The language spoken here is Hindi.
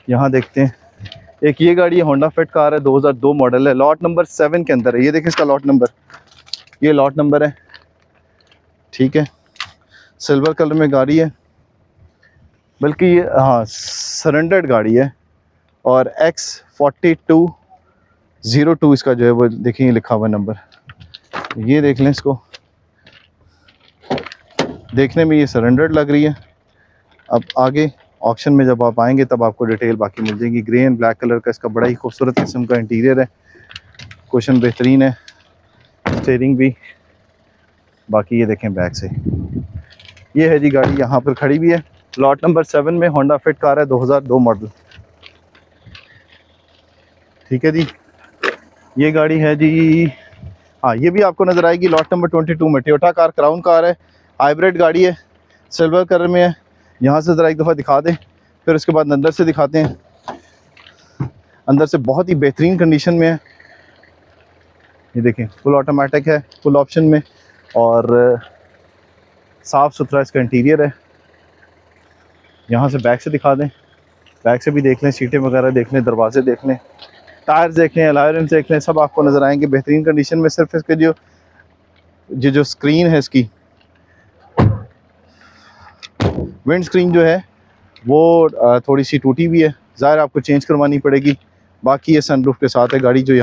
यहाँ देखते हैं, एक ये गाड़ी है होंडा फिट कार है, 2002 मॉडल है, लॉट नंबर 7 के अंदर है। ये देखें इसका लॉट नंबर, ये लॉट नंबर है, ठीक है। सिल्वर कलर में गाड़ी है, बल्कि ये हाँ सरेंडर्ड गाड़ी है। और X4202 इसका जो है वो देखेंगे लिखा हुआ नंबर। ये देख लें, इसको देखने में ये सरेंडर्ड लग रही है। अब आगे ऑक्शन में जब आप आएंगे तब आपको डिटेल बाकी मिल जाएगी। ग्रे एंड ब्लैक कलर का इसका बड़ा ही खूबसूरत किस्म का इंटीरियर है, कुशन बेहतरीन है, स्टीयरिंग भी। बाकी ये देखें बैक से, ये है जी गाड़ी यहाँ पर खड़ी भी है, लॉट नंबर 7 में होंडा फिट कार है, 2002 मॉडल, ठीक है जी। ये गाड़ी है जी, हाँ ये भी आपको नज़र आएगी, लॉट नंबर 22 में टोयोटा कार क्राउन कार है, हाइब्रिड गाड़ी है, सिल्वर कलर में है। यहाँ से ज़रा एक दफ़ा दिखा दें, फिर उसके बाद अंदर से दिखाते हैं। अंदर से बहुत ही बेहतरीन कंडीशन में है। ये देखें फुल ऑटोमेटिक है, फुल ऑप्शन में, और साफ़ सुथरा इसका इंटीरियर है। यहाँ से बैक से दिखा दें, बैक से भी देख लें, सीटें वगैरह देख लें, दरवाजे देख लें, टायर्स देख लें, अलॉय रिम्स देख लें, सब आपको नज़र आएंगे बेहतरीन कंडीशन में। सिर्फ इसके जो स्क्रीन है, इसकी विंड स्क्रीन जो है वो थोड़ी सी टूटी हुई है, ज़ाहिर आपको चेंज करवानी पड़ेगी। बाकी ये सनरूफ के साथ है गाड़ी जो